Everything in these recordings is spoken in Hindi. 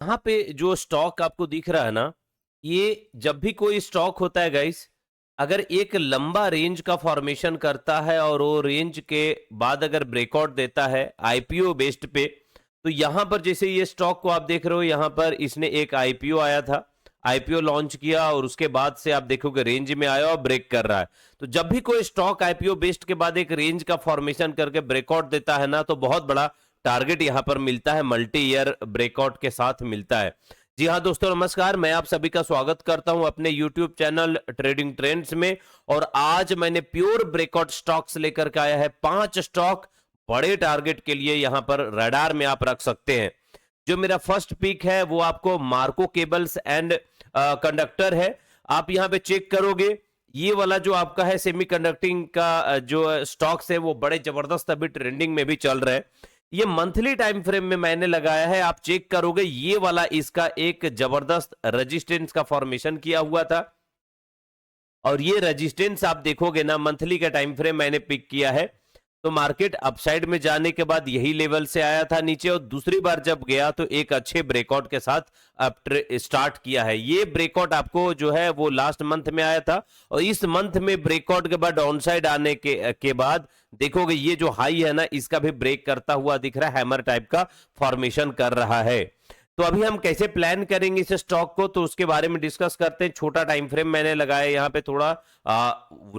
यहाँ पे जो स्टॉक आपको दिख रहा है ना, ये जब भी कोई स्टॉक होता है गाइस, अगर एक लंबा रेंज का फॉर्मेशन करता है और वो रेंज के बाद अगर ब्रेकआउट देता है आईपीओ बेस्ड पे, तो यहाँ पर जैसे ये स्टॉक को आप देख रहे हो, यहाँ पर इसने एक आईपीओ आया था, आईपीओ लॉन्च किया और उसके बाद से आप देखोगे रेंज में आया और ब्रेक कर रहा है। तो जब भी कोई स्टॉक आईपीओ बेस्ड के बाद एक रेंज का फॉर्मेशन करके ब्रेकआउट देता है ना, तो बहुत बड़ा टारगेट यहां पर मिलता है, मल्टी ईयर ब्रेकआउट के साथ मिलता है। जी हाँ दोस्तों, नमस्कार। मैं आप सभी का स्वागत करता हूं अपने यूट्यूब चैनल ट्रेडिंग ट्रेंड्स में। और आज मैंने प्योर ब्रेकआउट स्टॉक्स लेकर के आया है, 5 स्टॉक बड़े टारगेट के लिए यहां पर रडार में आप रख सकते हैं। जो मेरा फर्स्ट पिक है वो आपको मार्को केबल्स एंड कंडक्टर है। आप यहां पे चेक करोगे, ये वाला जो आपका है सेमीकंडक्टिंग का जो स्टॉक्स है वो बड़े जबरदस्त अभी ट्रेंडिंग में भी चल रहे हैं। ये मंथली टाइम फ्रेम में मैंने लगाया है, आप चेक करोगे ये वाला इसका एक जबरदस्त रेजिस्टेंस का फॉर्मेशन किया हुआ था। और ये रेजिस्टेंस आप देखोगे ना, मंथली का टाइम फ्रेम मैंने पिक किया है, तो मार्केट अपसाइड में जाने के बाद यही लेवल से आया था नीचे, और दूसरी बार जब गया तो एक अच्छे ब्रेकआउट के साथ अब स्टार्ट किया है। ये ब्रेकआउट आपको जो है वो लास्ट मंथ में आया था, और इस मंथ में ब्रेकआउट के बाद डाउन साइड आने के बाद देखोगे ये जो हाई है ना, इसका भी ब्रेक करता हुआ दिख रहा है, हैमर टाइप का फॉर्मेशन कर रहा है। तो अभी हम कैसे प्लान करेंगे इस स्टॉक को, तो उसके बारे में डिस्कस करते हैं। छोटा टाइम फ्रेम मैंने लगाया यहाँ पे, थोड़ा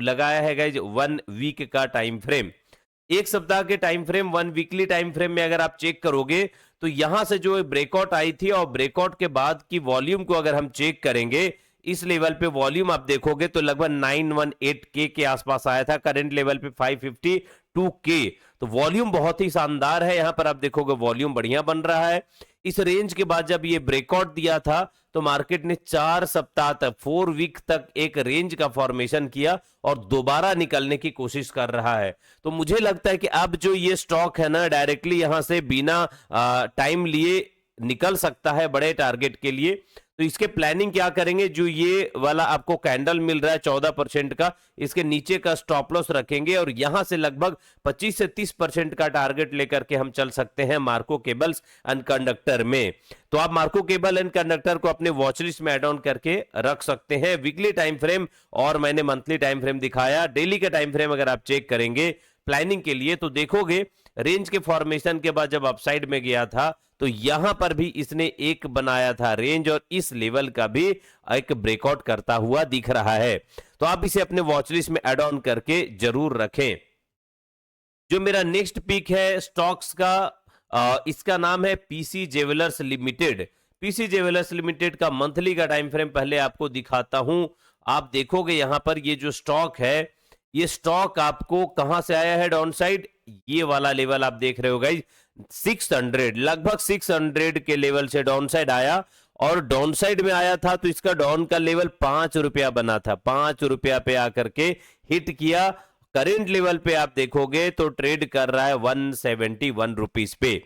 लगाया है गाइस 1 वीक का टाइम फ्रेम। एक सप्ताह के time frame, 1 weekly time frame में अगर आप चेक करोगे तो यहां से जो ब्रेकआउट आई थी और ब्रेकआउट के बाद की वॉल्यूम को अगर हम चेक करेंगे, इस लेवल पे वॉल्यूम आप देखोगे तो लगभग 918 के आसपास आया था, करंट लेवल पे 552 के। तो वॉल्यूम बहुत ही शानदार है, यहां पर आप देखोगे वॉल्यूम बढ़िया बन रहा है। इस रेंज के बाद जब ये ब्रेकआउट दिया था तो मार्केट ने 4 सप्ताह तक, 4 वीक तक एक रेंज का फॉर्मेशन किया और दोबारा निकलने की कोशिश कर रहा है। तो मुझे लगता है कि अब जो ये स्टॉक है ना, डायरेक्टली यहां से बिना टाइम लिए निकल सकता है बड़े टारगेट के लिए। तो इसके प्लानिंग क्या करेंगे, जो ये वाला आपको कैंडल मिल रहा है 14% का, इसके नीचे का स्टॉप लॉस रखेंगे और यहां से लगभग 25 से 30% का टारगेट लेकर के हम चल सकते हैं मार्को केबल्स एंड कंडक्टर में। तो आप मार्को केबल एंड कंडक्टर को अपने वॉच लिस्ट में एड ऑन करके रख सकते हैं। वीकली टाइम फ्रेम और मैंने मंथली टाइम फ्रेम दिखाया। डेली का टाइम फ्रेम अगर आप चेक करेंगे प्लानिंग के लिए, तो देखोगे रेंज के फॉर्मेशन के बाद जब अपसाइड में गया था तो यहां पर भी इसने एक बनाया था रेंज, और इस लेवल का भी एक ब्रेकआउट करता हुआ दिख रहा है। तो आप इसे अपने वॉच लिस्ट में एड ऑन करके जरूर रखें। जो मेरा नेक्स्ट पिक है स्टॉक्स का, इसका नाम है पीसी जेवेलर्स लिमिटेड। पीसी जेवेलर्स लिमिटेड का मंथली का टाइम फ्रेम पहले आपको दिखाता हूं। आप देखोगे यहां पर ये जो स्टॉक है, ये स्टॉक आपको कहां से आया है डाउन साइड, ये वाला लेवल आप देख रहे हो गाइस, 600, लगभग 600 के लेवल से डाउन साइड आया। और डाउन साइड में आया था तो इसका डाउन का लेवल 5 रुपया बना था, 5 रुपया पे आकर के हिट किया। करेंट लेवल पे आप देखोगे तो ट्रेड कर रहा है 171 रुपीज पे।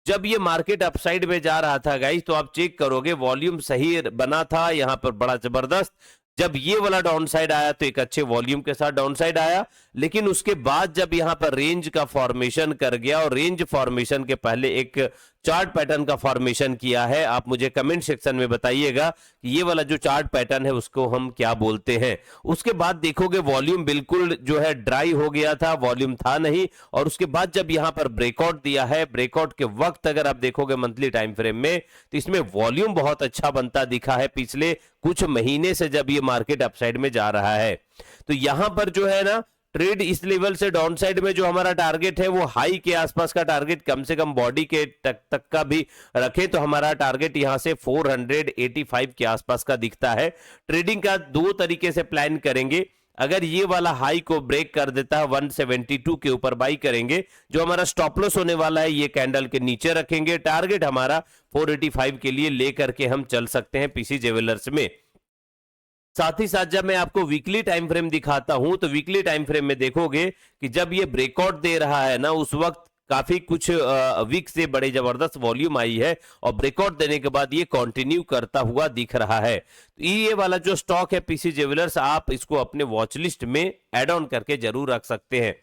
जब ये मार्केट अपसाइड में जा रहा था गाइस, तो आप चेक करोगे वॉल्यूम सही बना था यहां पर बड़ा जबरदस्त। जब ये वाला डाउन साइड आया तो एक अच्छे वॉल्यूम के साथ डाउन साइड आया, लेकिन उसके बाद जब यहां पर रेंज का फॉर्मेशन कर गया, और रेंज फॉर्मेशन के पहले एक चार्ट पैटर्न का फॉर्मेशन किया है। आप मुझे कमेंट सेक्शन में बताइएगा कि ये वाला जो चार्ट पैटर्न है उसको हम क्या बोलते हैं। उसके बाद देखोगे वॉल्यूम बिल्कुल जो है ड्राई हो गया था, वॉल्यूम था नहीं। और उसके बाद जब यहां पर ब्रेकआउट दिया है, ब्रेकआउट के वक्त अगर आप देखोगे मंथली टाइम फ्रेम में, तो इसमें वॉल्यूम बहुत अच्छा बनता दिखा है पिछले कुछ महीने से जब ये मार्केट अपसाइड में जा रहा है। तो यहां पर जो है ना, ट्रेड इस लेवल से डाउन साइड में जो हमारा टारगेट है वो हाई के आसपास का टारगेट, कम से कम बॉडी के तक का भी रखें तो हमारा टारगेट यहां से 485 के आसपास का दिखता है। ट्रेडिंग का 2 तरीके से प्लान करेंगे। अगर ये वाला हाई को ब्रेक कर देता है 172 के ऊपर बाई करेंगे, जो हमारा स्टॉप लॉस होने वाला है ये कैंडल के नीचे रखेंगे, टारगेट हमारा 485 के लिए लेकर के हम चल सकते हैं पीसी जेवेलर्स में। साथ ही साथ जब मैं आपको वीकली टाइम फ्रेम दिखाता हूं तो वीकली टाइम फ्रेम में देखोगे कि जब ये ब्रेकआउट दे रहा है ना, उस वक्त काफी कुछ वीक से बड़े जबरदस्त वॉल्यूम आई है, और ब्रेकआउट देने के बाद ये कंटिन्यू करता हुआ दिख रहा है। तो ये वाला जो स्टॉक है पीसी जेवेलर्स, आप इसको अपने वॉच लिस्ट में एड ऑन करके जरूर रख सकते हैं।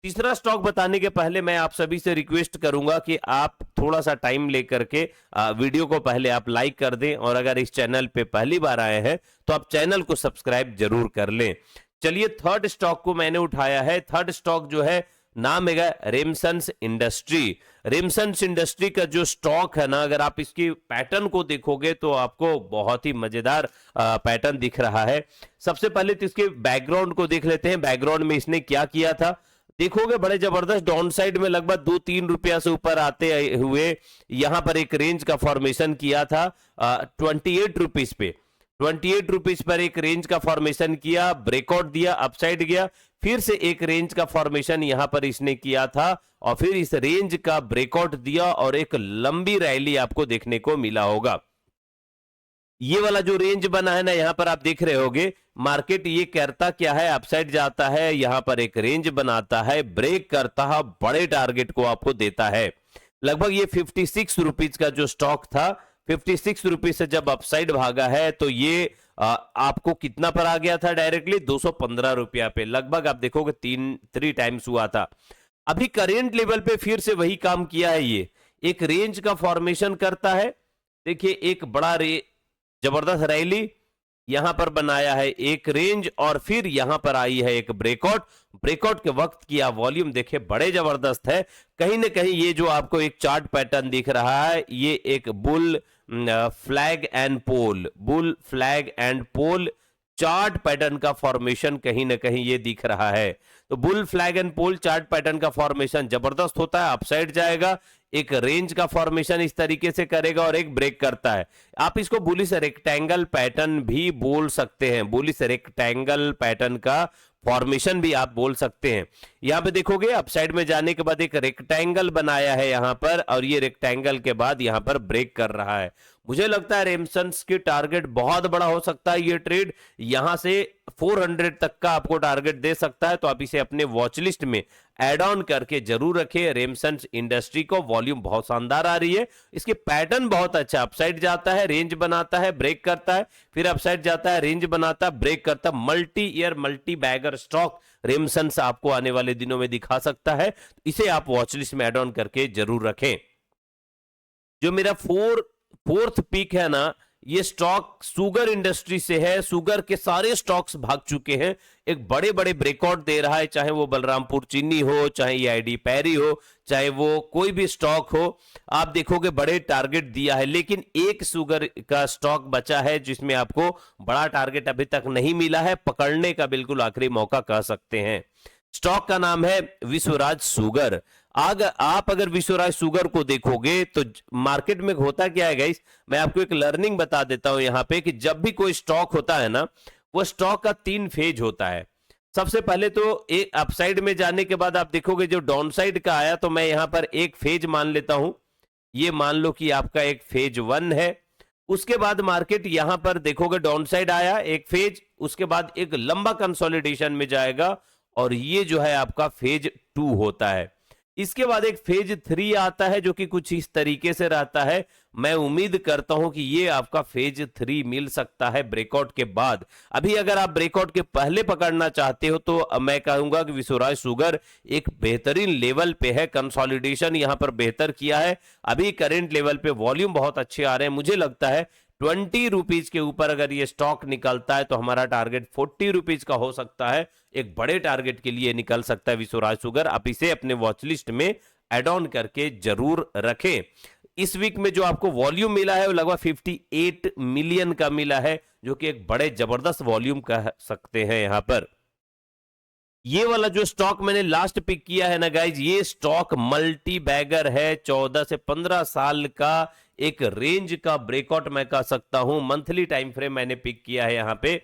तीसरा स्टॉक बताने के पहले मैं आप सभी से रिक्वेस्ट करूंगा कि आप थोड़ा सा टाइम लेकर के वीडियो को पहले आप लाइक कर दें, और अगर इस चैनल पे पहली बार आए हैं तो आप चैनल को सब्सक्राइब जरूर कर लें। चलिए थर्ड स्टॉक को मैंने उठाया है। थर्ड स्टॉक जो है नाम है रेमसन्स इंडस्ट्री। रेमसन्स इंडस्ट्री का जो स्टॉक है ना, अगर आप इसकी पैटर्न को देखोगे तो आपको बहुत ही मजेदार पैटर्न दिख रहा है। सबसे पहले तो इसके बैकग्राउंड को देख लेते हैं। बैकग्राउंड में इसने क्या किया था, देखोगे बड़े जबरदस्त डाउन साइड में लगभग 2-3 रुपया से ऊपर आते हुए यहां पर एक रेंज का फॉर्मेशन किया था 28 रुपीज पे। 28 रुपीज पर एक रेंज का फॉर्मेशन किया, ब्रेकआउट दिया, अपसाइड गया, फिर से एक रेंज का फॉर्मेशन यहां पर इसने किया था, और फिर इस रेंज का ब्रेकआउट दिया और एक लंबी रैली आपको देखने को मिला होगा। ये वाला जो रेंज बना है ना, यहां पर आप देख रहे होगे मार्केट ये करता क्या है, अपसाइड जाता है, यहां पर एक रेंज बनाता है, ब्रेक करता है, बड़े टारगेट को आपको देता है। लगभग ये 56 रुपीज का जो स्टॉक था, 56 रुपीज से जब अपसाइड भागा है तो ये आपको कितना पर आ गया था डायरेक्टली, 215 रुपया पे। लगभग आप देखोगे 3 टाइम्स हुआ था। अभी करेंट लेवल पे फिर से वही काम किया है, ये एक रेंज का फॉर्मेशन करता है। देखिए एक बड़ा जबरदस्त रैली यहां पर बनाया है, एक रेंज, और फिर यहां पर आई है एक ब्रेकआउट। ब्रेकआउट के वक्त किया वॉल्यूम देखे बड़े जबरदस्त है। कहीं ना कहीं ये जो आपको एक चार्ट पैटर्न दिख रहा है, ये एक bull flag and pole, bull flag and pole chart pattern का फॉर्मेशन कहीं ना कहीं ये दिख रहा है। तो bull flag and pole chart pattern का फॉर्मेशन जबरदस्त होता है, अपसाइड जाएगा, एक रेंज का फॉर्मेशन इस तरीके से करेगा और एक ब्रेक करता है। आप इसको बुलिश रेक्टेंगल पैटर्न भी बोल सकते हैं, बुलिश रेक्टेंगल पैटर्न का फॉर्मेशन भी आप बोल सकते हैं। यहां पे देखोगे अपसाइड में जाने के बाद एक रेक्टेंगल बनाया है यहां पर, और ये रेक्टेंगल के बाद यहां पर ब्रेक कर रहा है। मुझे लगता है रेमसन्स की टारगेट बहुत बड़ा हो सकता है। ये ट्रेड यहां से 400 तक का आपको टारगेट दे सकता है, तो आप इसे अपने वॉच लिस्ट में एड ऑन करके जरूर रखें। रेमसन्स इंडस्ट्री को वॉल्यूम बहुत शानदार आ रही है, इसके पैटर्न बहुत अच्छा, अपसाइड जाता है, रेंज बनाता है, ब्रेक करता है, फिर अपसाइड जाता है, रेंज बनाता है, ब्रेक करता है। Multi year multi bagger stock Ramsons आपको आने वाले दिनों में दिखा सकता है, इसे आप वॉच लिस्ट में एड ऑन करके जरूर रखें। जो मेरा फोर्थ पिक है ना, ये स्टॉक सुगर इंडस्ट्री से है। सुगर के सारे स्टॉक्स भाग चुके हैं, एक बड़े बड़े ब्रेकआउट दे रहा है, चाहे वो बलरामपुर चीनी हो, चाहे ये आईडी पैरी हो, चाहे वो कोई भी स्टॉक हो, आप देखोगे बड़े टारगेट दिया है। लेकिन एक सुगर का स्टॉक बचा है जिसमें आपको बड़ा टारगेट अभी तक नहीं मिला है, पकड़ने का बिल्कुल आखिरी मौका कह सकते हैं। स्टॉक का नाम है विश्वराज सुगर। आप अगर विश्वराज सुगर को देखोगे तो मार्केट में होता क्या है गाइस, मैं आपको एक लर्निंग बता देता हूं यहां पे, कि जब भी कोई स्टॉक होता है ना, वो स्टॉक का 3 फेज होता है। सबसे पहले तो एक अपसाइड में जाने के बाद आप देखोगे जो डाउन साइड का आया, तो मैं यहां पर एक फेज मान लेता हूं, ये मान लो कि आपका एक फेज 1 है। उसके बाद मार्केट यहां पर देखोगे डाउन साइड आया एक फेज, उसके बाद एक लंबा कंसोलिडेशन में जाएगा, और ये जो है आपका फेज 2 होता है। इसके बाद एक फेज 3 आता है जो कि कुछ इस तरीके से रहता है। मैं उम्मीद करता हूं कि ये आपका फेज 3 मिल सकता है ब्रेकआउट के बाद। अभी अगर आप ब्रेकआउट के पहले पकड़ना चाहते हो तो मैं कहूंगा कि विश्वराज सुगर एक बेहतरीन लेवल पे है, कंसोलिडेशन यहां पर बेहतर किया है। अभी करेंट लेवल पे वॉल्यूम बहुत अच्छे आ रहे हैं। मुझे लगता है 20 रुपीज के ऊपर अगर ये स्टॉक निकलता है तो हमारा टारगेट 40 रुपीज का हो सकता है। एक बड़े टारगेट के लिए निकल सकता है विश्वराज सुगर। आप इसे अपने वॉच लिस्ट में एड ऑन करके जरूर रखें। इस वीक में जो आपको वॉल्यूम मिला है वो लगभग 58 मिलियन का मिला है, जो कि एक बड़े जबरदस्त वॉल्यूम कह सकते हैं यहां पर। ये वाला जो स्टॉक मैंने लास्ट पिक किया है ना गाइज, ये स्टॉक मल्टी बैगर है। 14 से 15 साल का एक रेंज का ब्रेकआउट मैं कह सकता हूं। मंथली टाइम फ्रेम मैंने पिक किया है यहां पे।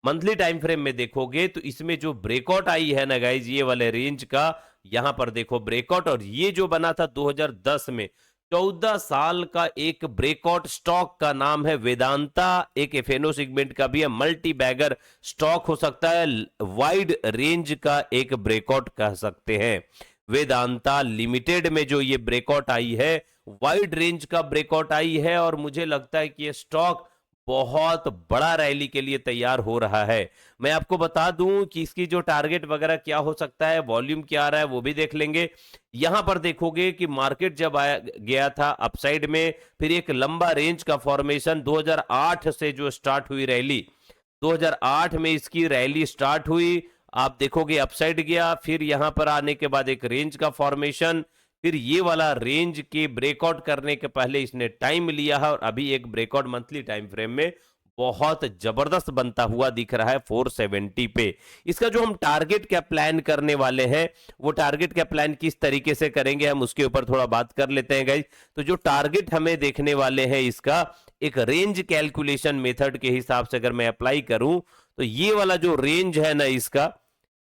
मंथली टाइम फ्रेम में देखोगे तो इसमें जो ब्रेकआउट आई है ना गाइज, ये वाले रेंज का, यहां पर देखो ब्रेकआउट, और ये जो बना था 2010 में, 14 साल का एक ब्रेकआउट स्टॉक का नाम है वेदांता। एक एफएनओ सेगमेंट का भी है, मल्टी बैगर स्टॉक हो सकता है, वाइड रेंज का एक ब्रेकआउट कह सकते हैं। वेदांता लिमिटेड में जो ये ब्रेकआउट आई है, वाइड रेंज का ब्रेकआउट आई है, और मुझे लगता है कि ये स्टॉक बहुत बड़ा रैली के लिए तैयार हो रहा है। मैं आपको बता दूं कि इसकी जो टारगेट वगैरह क्या हो सकता है, वॉल्यूम क्या आ रहा है, वो भी देख लेंगे। यहां पर देखोगे कि मार्केट जब आया गया था अपसाइड में, फिर एक लंबा रेंज का फॉर्मेशन 2008 से जो स्टार्ट हुई रैली, 2008 में इसकी रैली स्टार्ट हुई, आप देखोगे अपसाइड गया, फिर यहां पर आने के बाद एक रेंज का फॉर्मेशन, फिर ये वाला रेंज के ब्रेकआउट करने के पहले इसने टाइम लिया है और अभी एक ब्रेकआउट मंथली टाइम फ्रेम में बहुत जबरदस्त बनता हुआ दिख रहा है 470 पे। इसका जो हम टारगेट क्या प्लान करने वाले हैं, वो टारगेट क्या प्लान किस तरीके से करेंगे, हम उसके ऊपर थोड़ा बात कर लेते हैं गाइस। तो जो टारगेट हमें देखने वाले हैं, इसका एक रेंज कैलकुलेशन मेथड के हिसाब से अगर मैं अप्लाई करूं, तो ये वाला जो रेंज है ना, इसका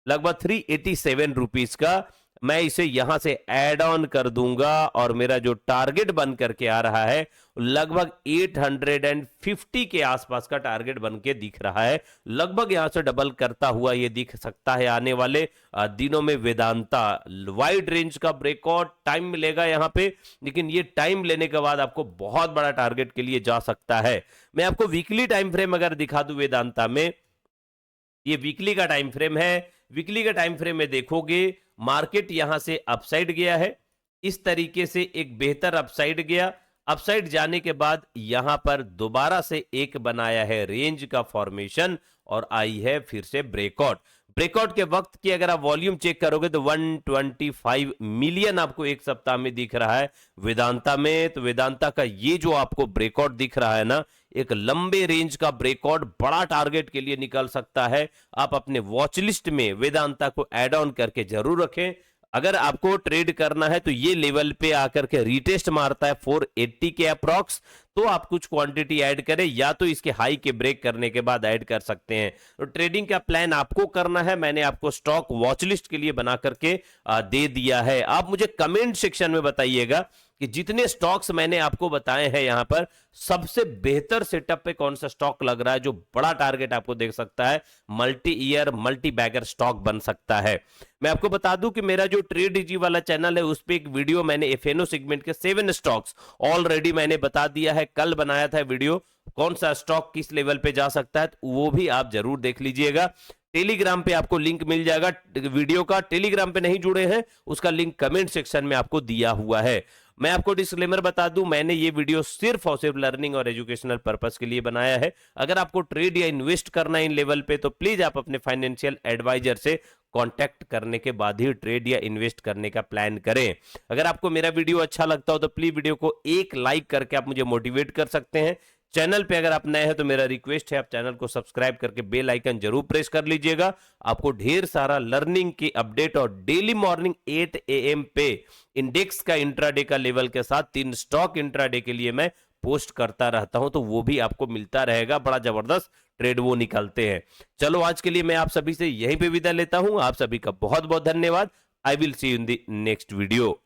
लगभग 387 रुपीज का, मैं इसे यहां से ऐड ऑन कर दूंगा और मेरा जो टारगेट बन करके आ रहा है लगभग 850 के आसपास का टारगेट बन के दिख रहा है। लगभग यहां से डबल करता हुआ ये दिख सकता है आने वाले दिनों में वेदांता। वाइड रेंज का ब्रेकआउट टाइम मिलेगा यहां पे, लेकिन ये टाइम लेने के बाद आपको बहुत बड़ा टारगेट के लिए जा सकता है। मैं आपको वीकली टाइम फ्रेम अगर दिखा दूं वेदांता में, ये वीकली का टाइम फ्रेम है। वीकली का टाइम फ्रेम में देखोगे मार्केट यहां से अपसाइड गया है, इस तरीके से एक बेहतर अपसाइड गया, अपसाइड जाने के बाद यहां पर दोबारा से एक बनाया है रेंज का फॉर्मेशन और आई है फिर से ब्रेकआउट। ब्रेकआउट के वक्त की अगर आप वॉल्यूम चेक करोगे तो 125 मिलियन आपको एक सप्ताह में दिख रहा है वेदांता में। तो वेदांता का ये जो आपको ब्रेकआउट दिख रहा है ना, एक लंबे रेंज का ब्रेकआउट बड़ा टारगेट के लिए निकल सकता है। आप अपने वॉच लिस्ट में वेदांता को ऐड ऑन करके जरूर रखें। अगर आपको ट्रेड करना है तो ये लेवल पे आकर के रीटेस्ट मारता है 480 के अप्रॉक्स, तो आप कुछ क्वांटिटी ऐड करें या तो इसके हाई के ब्रेक करने के बाद ऐड कर सकते हैं। तो ट्रेडिंग का प्लान आपको करना है, मैंने आपको स्टॉक वॉच लिस्ट के लिए बना करके दे दिया है। आप मुझे कमेंट सेक्शन में बताइएगा कि जितने स्टॉक्स मैंने आपको बताए हैं यहां पर सबसे बेहतर सेटअप पे कौन सा स्टॉक लग रहा है जो बड़ा टारगेट आपको देख सकता है, multi year multi bagger stock बन सकता है। मैं आपको बता दूं कि मेरा जो ट्रेड इजी वाला चैनल है उस पे एक वीडियो मैंने एफएनओ सेगमेंट के 7 स्टॉक्स ऑलरेडी मैंने बता दिया है, कल बनाया था वीडियो, कौन सा स्टॉक किस लेवल पे जा सकता है, तो वो भी आप जरूर देख लीजिएगा। टेलीग्राम पे आपको लिंक मिल जाएगा वीडियो का, टेलीग्राम पे नहीं जुड़े हैं उसका लिंक कमेंट सेक्शन में आपको दिया हुआ है। मैं आपको डिस्क्लेमर बता दूं, मैंने ये वीडियो सिर्फ और सिर्फ लर्निंग और एजुकेशनल पर्पस के लिए बनाया है। अगर आपको ट्रेड या इन्वेस्ट करना है इन लेवल पे तो प्लीज आप अपने फाइनेंशियल एडवाइजर से कांटेक्ट करने के बाद ही ट्रेड या इन्वेस्ट करने का प्लान करें। अगर आपको मेरा वीडियो अच्छा लगता हो तो प्लीज वीडियो को एक लाइक करके आप मुझे मोटिवेट कर सकते हैं। चैनल पे अगर आप नए हैं तो मेरा रिक्वेस्ट है आप चैनल को सब्सक्राइब करके बेल आइकन जरूर प्रेस कर लीजिएगा। आपको ढेर सारा लर्निंग की अपडेट और डेली मॉर्निंग 8 AM पे इंडेक्स का इंट्राडे का लेवल के साथ 3 स्टॉक इंट्राडे के लिए मैं पोस्ट करता रहता हूं, तो वो भी आपको मिलता रहेगा। बड़ा जबरदस्त ट्रेड वो निकलते हैं। चलो आज के लिए मैं आप सभी से यहीं पे विदा लेता हूं। आप सभी का बहुत बहुत धन्यवाद। I will see you in the next video.